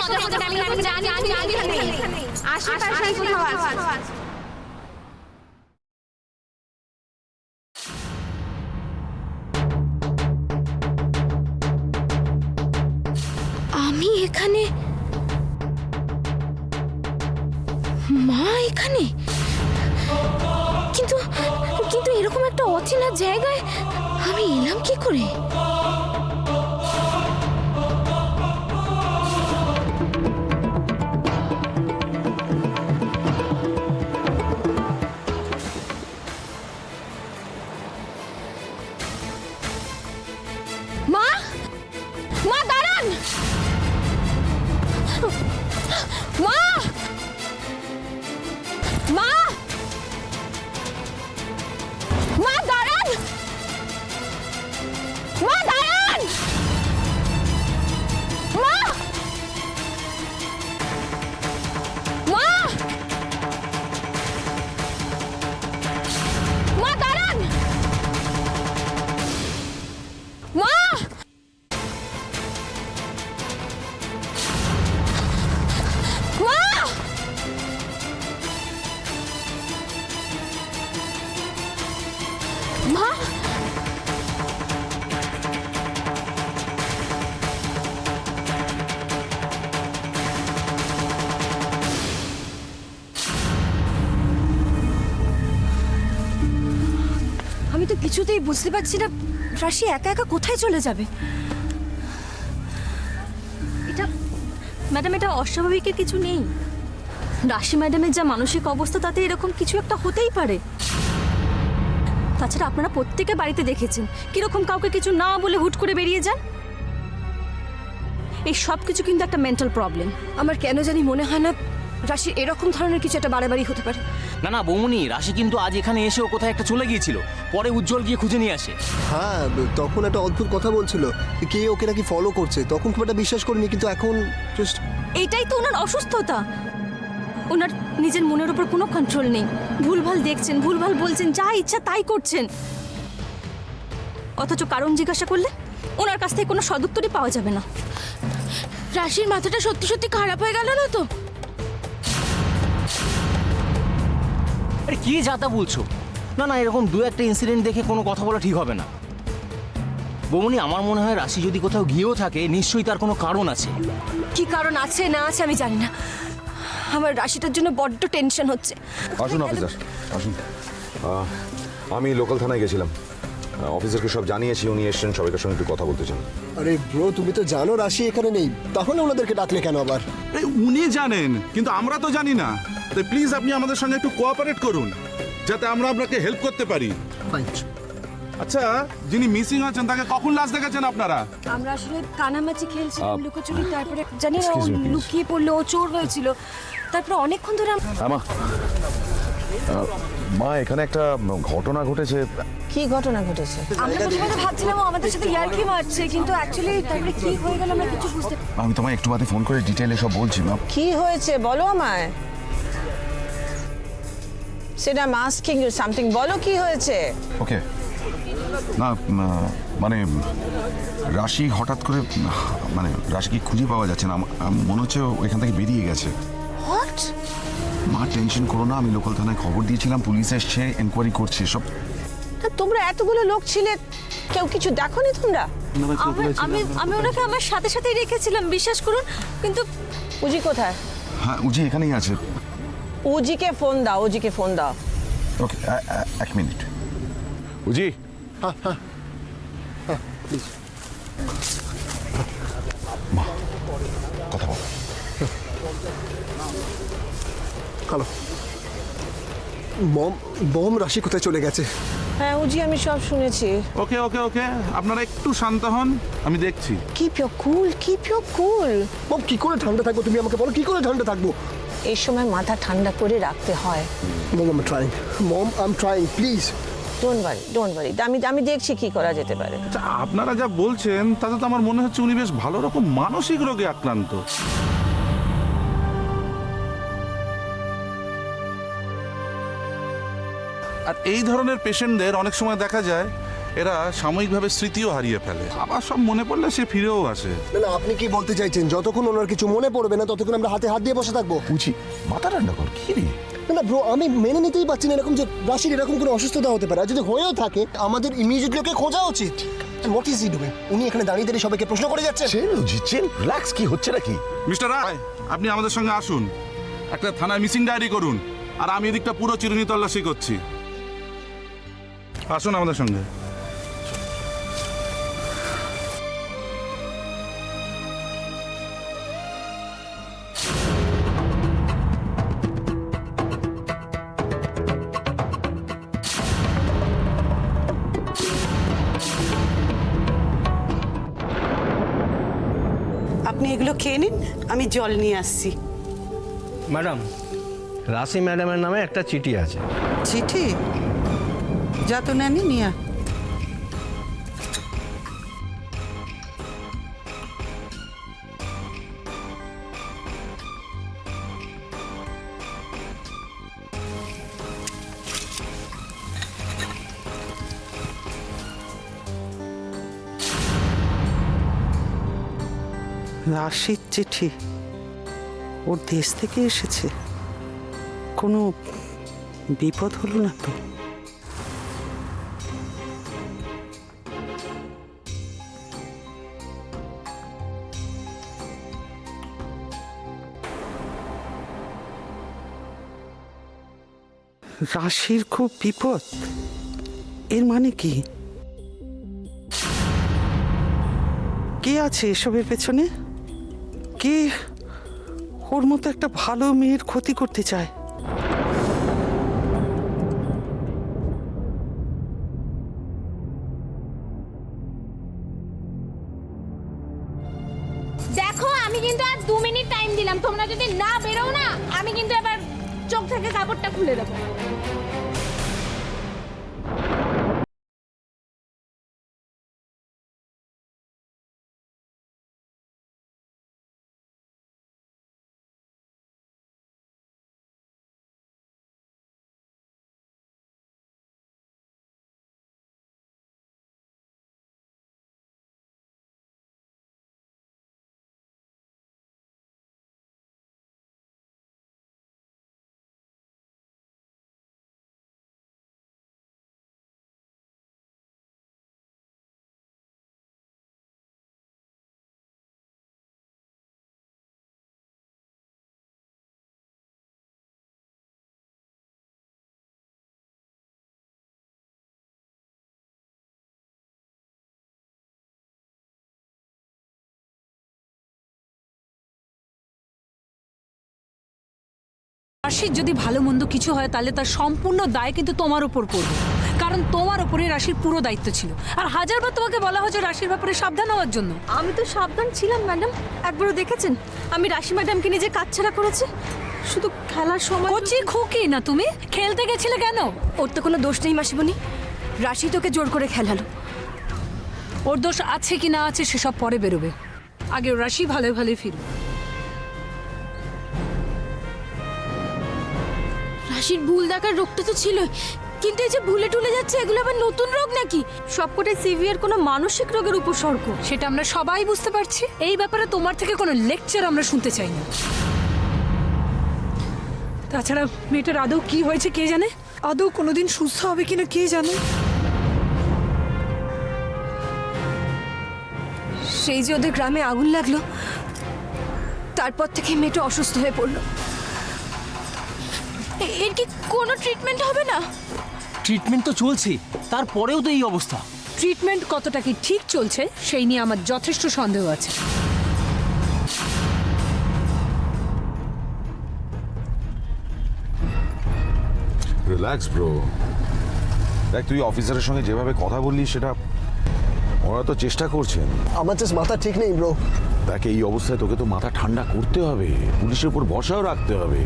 মজা করতে আমি এখন জানি আশেপাশে কোথাও আছে। আমি এখানে, মা এখানে, কিন্তু কিন্তু এরকম একটা অচেনা জায়গায় আমি এলাম কি করে? মা, মা দাঁড়ান, মা, মা, মা দাঁড়ান, মা দাঁড়ান, মা, মা, মা দাঁড়ান, মা, মা, আমি তো কিছুতেই বুঝতে পারছি না রাশি একা একা কোথায় চলে যাবে। এটা ম্যাডাম, এটা অস্বাভাবিকের কিছু নেই। রাশি ম্যাডামের যা মানসিক অবস্থা, তাতে এরকম কিছু একটা হতেই পারে। তাছাড়া আপনারা প্রত্যেকে বাড়িতে দেখেছেন কিরকম কাউকে কিছু না বলে হুট করে বেরিয়ে যান। এই সব কিছু কিন্তু একটা মেন্টাল প্রবলেম। আমার কেন জানি মনে হয় না রাশির এরকম ধরনের কিছু একটা বাড়াবাড়ি হতে পারে। না না বৌমনি, রাশি কিন্তু আজ এখানে এসেও কোথায় একটা চলে গিয়েছিল, পরে উজ্জ্বল গিয়ে খুঁজে নিয়ে আসে। হ্যাঁ, তখন একটা অদ্ভুত কথা বলছিল, কে ওকে নাকি ফলো করছে। তখন খুব একটা বিশ্বাস করিনি, কিন্তু এখন জাস্ট এটাই তো ওনার অসুস্থতা। ওনার নিজের মনের উপর কোনো কন্ট্রোল নেই। ভুলভাল দেখছেন, ভুলভাল বলছেন, যা ইচ্ছা তাই করছেন। অথচ কারণ জিজ্ঞাসা করলে ওনার কাছ থেকে কোনো সদুত্তরই পাওয়া যাবে না। রাশির মাথাটা সত্যি সত্যি খারাপ হয়ে গেল না তো? আরে কি যাতা বলছো? না না, এরকম দু একটা ইনসিডেন্ট দেখে কোনো কথা বলা ঠিক হবে না। বৌমনি, আমার মনে হয় রাশি যদি কোথাও গিয়েও থাকে, নিশ্চয়ই তার কোনো কারণ আছে। কি কারণ আছে না আছে আমি জানি না, আমার রাশিটার জন্য বড্ড টেনশন হচ্ছে। আসুন অফিসার, আসুন। আমি লোকাল থানায় গেছিলাম, অফিসারকে সব জানিয়েছি, উনি এসছেন, সবাইকার সঙ্গে একটু কথা বলতে চান। আরে ব্রো, তুমি তো জানো রাশি এখানে নেই, তাহলে ওনাদেরকে ডাকলে কেন আবার? উনি জানেন, কিন্তু আমরা তো জানি না। তাই প্লিজ আপনি আমাদের সঙ্গে একটু কোঅপারেট করুন, যাতে আমরা আপনাকে হেল্প করতে পারি। আচ্ছা, যিনি মিসিং আছেন তাকে কখন লাশ দেখেছেন আপনারা? আমরা আসলে কানামাছি খেলছিলাম লুকোচুরি, তারপরে জানি না ও Excuse me, please. লুকিয়ে পড়লো, ও চোর হয়েছিল। তারপরে অনেকক্ষণ ধরে মা, এখানে একটা ঘটনা ঘটেছে। কি ঘটনা ঘটেছে? আমরা প্রথমে ভাবছিলাম ও আমাদের সাথে ইয়ার্কি মারছে, কিন্তু অ্যাকচুয়ালি তারপরে কি হয়ে গেল আমরা কিছু বুঝতে। আমি তোমায় একটু বাদে ফোন করে ডিটেইলে সব বলছি মা। কি হয়েছে বলো আমায়। সেটা I am asking you something, বলো কি হয়েছে। ওকে, না মানে রাশি হঠাৎ করে, মানে রাশিকে খুঁজে পাওয়া যাচ্ছে না। মনে হচ্ছে ও এখান থেকে বেরিয়ে গেছে। হোয়াট? মা টেনশন করো না, আমি লোকাল থানায় খবর দিয়েছিলাম, পুলিশ এসছে, এনকোয়ারি করছে সব। তোমরা এতগুলো লোক ছিলে, কেউ কিছু দেখোনি তোমরা? আমি ওনাকে আমার সাথে সাথেই রেখেছিলাম, বিশ্বাস করুন। কিন্তু উজি কোথায়? হ্যাঁ, উজি এখানেই আছে। উজিকে ফোন দাও, উজিকে ফোন দাও। ওকে, এক মিনিট। উজি, মা কথা বল। হ্যালো মম, বম রাশি কোথায় চলে গেছে? হ্যাঁ উজি, আমি সব শুনেছি। ওকে ওকে ওকে, আপনারা একটু শান্ত হন, আমি দেখছি। Keep your cool, keep your cool. Mom, কি করে ঠান্ডা থাকবো? তুমি আমাকে বলো, কি করে ঠান্ডা থাকবো? এই সময় মাথা ঠান্ডা করে রাখতে হয়। Mom, I am trying, mom, I am trying, please. Don't worry, আমি দেখছি কি করা যেতে পারে। আচ্ছা, আপনারা যা বলছেন তাতে তো আমার মনে হচ্ছে উনি বেশ ভালো রকম মানসিক রোগে আক্রান্ত। আর এই ধরনের পেশেন্টদের অনেক সময় দেখা যায় এরা সাময়িকভাবে স্মৃতিও হারিয়ে ফেলে, আবার সব মনে পড়লে সে ফিরেও আসে। না না, আপনি কি বলতে চাইছেন যতক্ষণ ওনার কিছু মনে পড়বে না ততক্ষণ আমরা হাতে হাত দিয়ে বসে থাকবো? বুঝি মাথা ঠান্ডা কর, কি রে? না না ব্রো, আমি মেনে নিতেই পারছি না এরকম যে রাশির এরকম কোনো অসুস্থতা হতে পারে। আর যদি হয়েও থাকে আমাদের ইমিডিয়েটলি ওকে খোঁজা উচিত। What is he doing? উনি এখানে দাঁড়িয়ে দাঁড়িয়ে সবাইকে প্রশ্ন করে যাচ্ছেন। চিল, রিল্যাক্স, কি হচ্ছে নাকি? মিস্টার রায়, আপনি আমাদের সঙ্গে আসুন, একটা থানায় মিসিং ডায়েরি করুন, আর আমি এদিকটা পুরো চিরুনি তল্লাশি করছি। আসুন আমাদের সঙ্গে। আপনি এগুলো খেয়ে নিন, আমি জল নিয়ে আসছি। ম্যাডাম, রাশি ম্যাডামের নামে একটা চিঠি আছে। চিঠি? যা তো নেনি নিয়া। রাশির চিঠি ওর দেশ থেকে এসেছে, কোনো বিপদ হলো না তো? রাশির খুব বিপদ, এর মানে কি? কে আছে এসবের পেছনে? কে ওর মতো একটা ভালো মেয়ের ক্ষতি করতে চায়? দেখো, আমি কিন্তু আর 2 মিনিট টাইম দিলাম, তোমরা যদি না বেরো না আমি কিন্তু এবার চোখ থেকে কাপড়টা খুলে দেবো। রাশির যদি ভালো মন্দ কিছু হয় তাহলে তার সম্পূর্ণ দায় কিন্তু তোমার উপর পড়বে, কারণ তোমার উপরে রাশির পুরো দায়িত্ব ছিল। আর হাজারবার তোমাকে বলা হয়েছে রাশির ব্যাপারে সাবধান হওয়ার জন্য। আমি তো সাবধান ছিলাম ম্যাডাম, একবারও দেখেছেন আমি রাশি ম্যাডামকে নিজে কাজছাড়া করেছি? শুধু খেলার সময়। কচি খুকি না তুমি, খেলতে গেছিলে কেন? ওর তো কোনো দোষ নেই মাসিমণি, রাশি তোকে জোর করে খেলালো। ওর দোষ আছে কি না আছে সেসব পরে বেরোবে, আগে রাশি ভালো ভালোই ফিরবে। রাশির ভুল দেখার রোগটা তো ছিল, কিন্তু এই যে ভুলে টুলে যাচ্ছে এগুলো আবার নতুন রোগ নাকি? সবকটাই সিভিয়ার কোনো মানসিক রোগের উপসর্গ। সেটা আমরা সবাই বুঝতে পারছি। এই ব্যাপারে তোমার থেকে কোনো লেকচার আমরা শুনতে চাই না। তাছাড়া মেয়েটার আদৌ কি হয়েছে কে জানে, আদৌ কোনোদিন সুস্থ হবে কিনা কে জানে। সেই যে ওদের গ্রামে আগুন লাগলো, তারপর থেকে মেয়েটা অসুস্থ হয়ে পড়লো। এর কি কোনো ট্রিটমেন্ট হবে না? ট্রিটমেন্ট তো চলছে, তারপরেও তো এই অবস্থা। ট্রিটমেন্ট কতটা কি ঠিক চলছে সেই নিয়ে আমার যথেষ্ট সন্দেহ আছে। রিল্যাক্স ব্রো, দেখ তুই অফিসারের সঙ্গে যেভাবে কথা বললি সেটা, ওরা তো চেষ্টা করছেন। আমার জাস্ট মাথা ঠিক নেই ব্রো। দেখ এই অবস্থায় তোকে তো মাথা ঠান্ডা করতে হবে, পুলিশের উপর ভরসাও রাখতে হবে।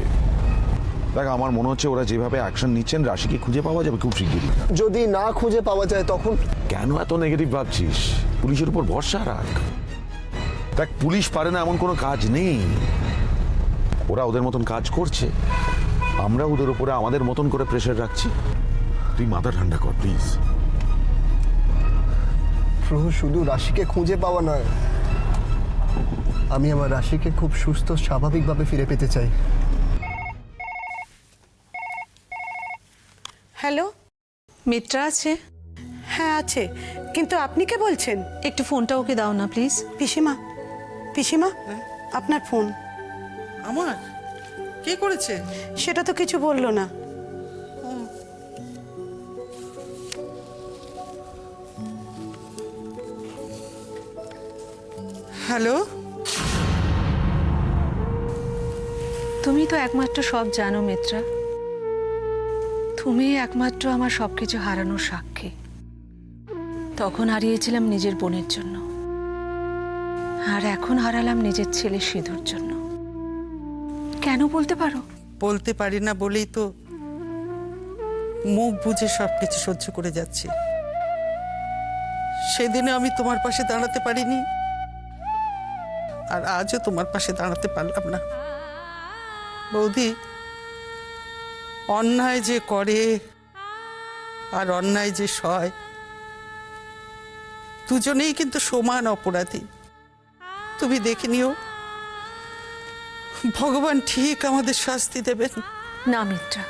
দেখ আমার মনে হচ্ছে ওরা যেভাবে অ্যাকশন নিচ্ছেন রাশিকে খুঁজে পাওয়া যাবে খুব শিগগিরই। যদি না খুঁজে পাওয়া যায় তখন? কেন এত নেগেটিভ ভাবছিস? পুলিশের উপর ভরসা রাখ। দেখ পুলিশ পারে না এমন কোনো কাজ নেই, ওরা ওদের মতন কাজ করছে, আমরা ওদের উপরে আমাদের মতন করে প্রেশার রাখছি। তুই মাথা ঠান্ডা কর প্লিজ। প্রভু, শুধু রাশিকে খুঁজে পাওয়া নয়, আমি আমার রাশিকে খুব সুস্থ স্বাভাবিকভাবে ফিরে পেতে চাই। হ্যালো, মিত্রা আছে? হ্যাঁ আছে, কিন্তু আপনি কে বলছেন? একটু ফোনটা ওকে দাও না প্লিজ। পিসিমা, পিসিমা, আপনার ফোন। আমার কে করেছে? সেটা তো কিছু বললো না। হ্যালো, তুমি তো একমাত্র সব জানো মিত্রা, তুমি একমাত্র আমার সবকিছু হারানোর সাক্ষী। তখন হারিয়েছিলাম নিজের বোনের জন্য, আর এখন হারালাম নিজের ছেলে সিধুর জন্য। কেন বলতে পারো? বলতে পারি না বলেই তো মুখ বুঝে সবকিছু সহ্য করে যাচ্ছি। সেদিনে আমি তোমার পাশে দাঁড়াতে পারিনি, আর আজও তোমার পাশে দাঁড়াতে পারলাম না। বৌদি, অন্যায় যে করে আর অন্যায় যে সয়, দুজনেই কিন্তু সমান অপরাধী। তুমি দেখে নিও, ভগবান ঠিক আমাদের শাস্তি দেবেন। না মিত্রা,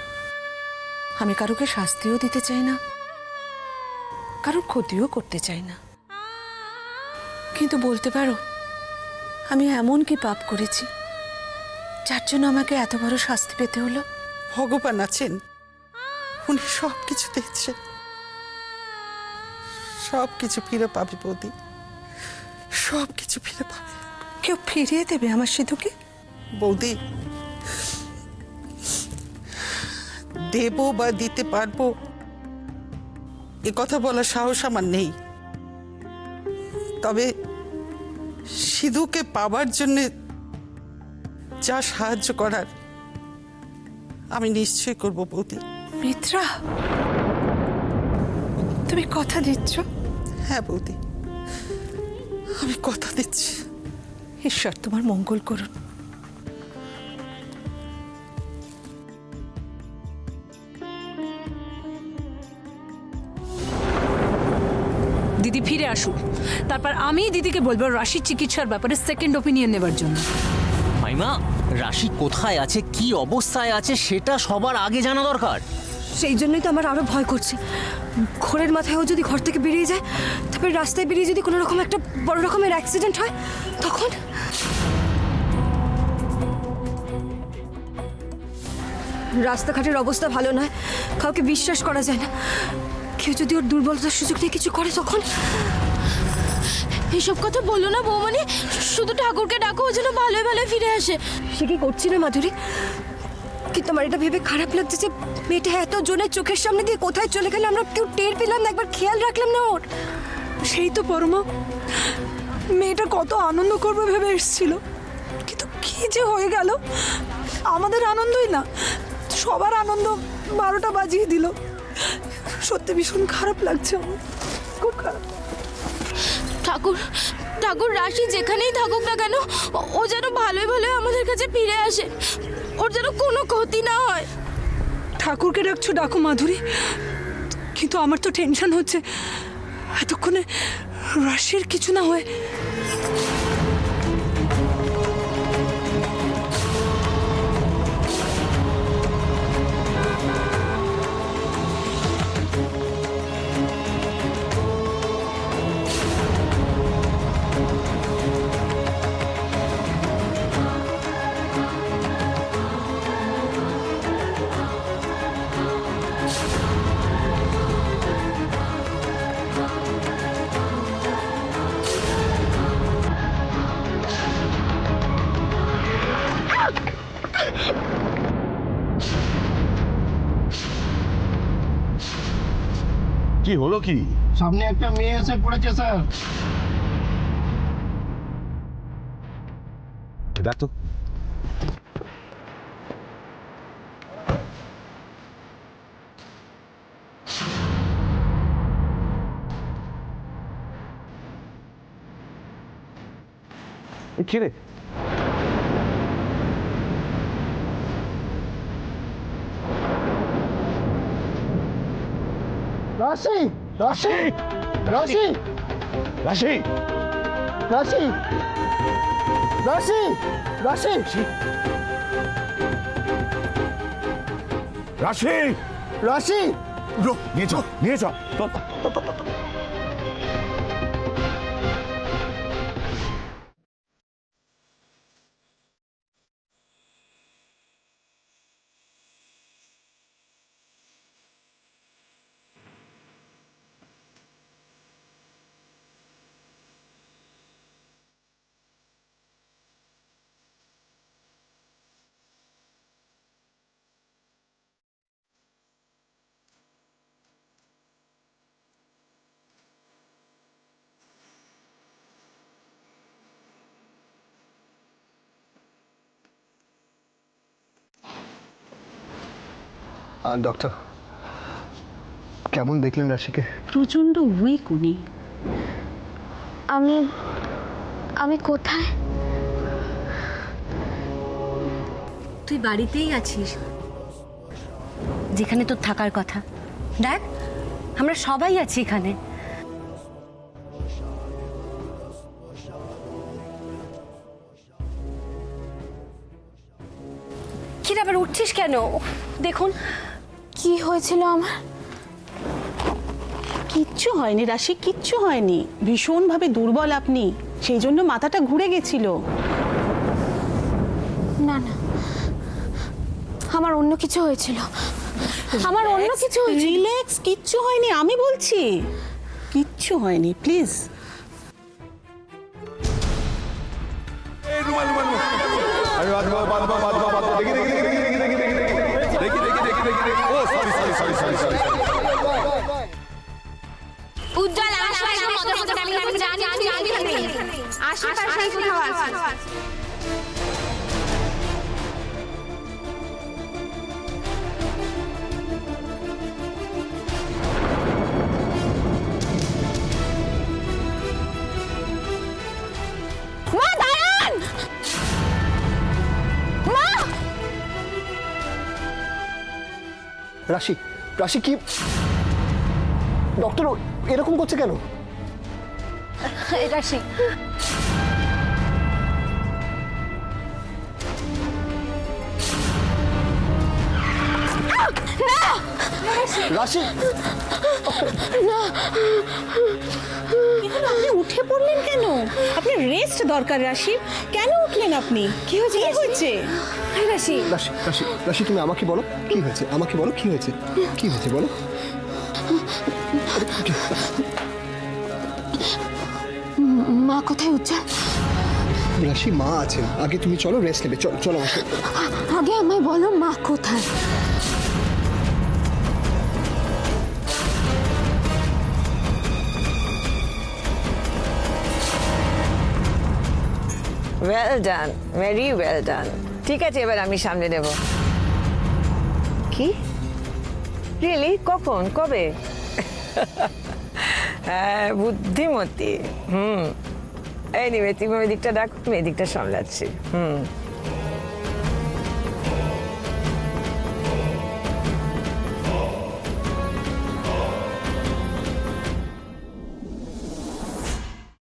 আমি কারোকে শাস্তিও দিতে চাই না, কারোর ক্ষতিও করতে চাই না, কিন্তু বলতে পারো আমি এমন কি পাপ করেছি যার জন্য আমাকে এত বড় শাস্তি পেতে হলো? ভগবান আছেন, উনি সব কিছু দেখছেন। সব কিছু ফিরে পাবে বৌদি, সব কিছু ফিরে পাবে। কেউ ফিরিয়ে দেবে আমার সিধুকে? বৌদি, দেব বা দিতে পারবো এ কথা বলার সাহস আমার নেই, তবে সিধুকে পাবার জন্য যা সাহায্য করার আমি নিশ্চয়ই করব বৌদি। মিত্রা, তুমি কথা দিচ্ছ? হ্যাঁ বৌদি, আমি কথা দিচ্ছি। ঈশ্বর তোমার মঙ্গল করুন। দিদি ফিরে আসুক, তারপর আমি দিদিকে বলবো রাশির চিকিৎসার ব্যাপারে সেকেন্ড ওপিনিয়ন নেবার জন্য। মাইমা, রাশি কোথায় আছে, কি অবস্থায় আছে, সেটা সবার আগে জানা দরকার। সেই জন্যই তো আমার আরো ভয় করছে। ঘোরের মাথায় ও যদি ঘর থেকে বেরিয়ে যায়, তারপরে রাস্তায় বেরিয়ে যদি কোনো রকম একটা বড় রকমের অ্যাক্সিডেন্ট হয়, তখন রাস্তাঘাটের অবস্থা ভালো নয়, কাউকে বিশ্বাস করা যায় না। কেউ যদি ওর দুর্বলতার সুযোগ নিয়ে কিছু করে, তখন এসব কথা বলো না বৌমনি, শুধু ঠাকুরকে ডাকো ও যেন ভালোই ভালোই ফিরে আসে। সে কি করছি না মাধুরী, কিন্তু আমার এটা ভেবে খারাপ লাগছে যে মেয়েটা এত জনের চোখের সামনে দিয়ে কোথায় চলে গেল, আমরা কেউ টের পেলাম না, একবার খেয়াল রাখলাম না ওর। সেই তো পরমা, মেয়েটা কত আনন্দ করবে ভেবে এসেছিল, কিন্তু কি যে হয়ে গেল। আমাদের আনন্দই না, সবার আনন্দ 12টা বাজিয়ে দিল। সত্যি ভীষণ খারাপ লাগছে আমার, খুব খারাপ। ঠাকুর ঠাকুর রাশি যেখানেই থাকুক না কেন, ও যেন ভালোই ভালোই আমাদের কাছে ফিরে আসে, ওর যেন কোনো ক্ষতি না হয়। ঠাকুরকে ডাকছো ডাকো মাধুরী, কিন্তু আমার তো টেনশন হচ্ছে এতক্ষণে রাশির কিছু না হয়। কি হলো কি? সামনে একটা মেয়ে এসে পড়েছে স্যার। দেখ তো। কে রে? রাশি, রাশি, রাশি, রাশি রাশি রাশি রাশি রাশি রাশি নিয়ে চল নিয়ে চল ডক্টর কেমন দেখলেন রাশিকে? প্রচণ্ড উইক উনি। আমি কোথায়? তুই বাড়িতেই আছিস, যেখানে তোর থাকার কথা। দেখ, আমরা সবাই আছি এখানে। কি রে, আবার উঠছিস কেন? দেখুন কি হয়েছিল আমার? কিচ্ছু হয়নি রাশি, কিচ্ছু হয়নি। ভীষণভাবে দুর্বল আপনি, সেই জন্য মাথাটা ঘুরে গেছিল। না না, আমার অন্য কিছু হয়েছিল। আমার অন্য কিছু হয়েছিল। রিল্যাক্স, কিচ্ছু হয়নি, আমি বলছি কিচ্ছু হয়নি, প্লিজ। উজ্জ্বল আশপাশে মজা মজা আমি জানি আশেপাশে কোথাও আছে। মা দাঁড়ান! মা! রাশি রাশি কি ডক্টর এরকম করছে কেন? রাশি, রাশি আপনি উঠে পড়লেন কেন? আপনার রেস্ট দরকার রাশি। কেন উঠলেন আপনি? কি হয়েছে? রাশি, রাশি রাশি রাশি তুমি আমাকে বলো কি হয়েছে, আমাকে বলো কি হয়েছে, কি হয়েছে বলো। মা কোথায় উজ্জ্বল? রাশি মা আছেন, আগে তুমি চলো রেস্ট নেবে, চলো চলো আমার সাথে। আগে আমায় বলো মা কোথায়? Well done, very well done. ঠিক আছে, এবার আমি সামনে নেব। কি রিয়েলি? কখন, কবে? হ্যাঁ, বুদ্ধিমতী। এই নিবে, তুমি ওই দিকটা ডাকো, তুমি এই দিকটা সামলাচ্ছি।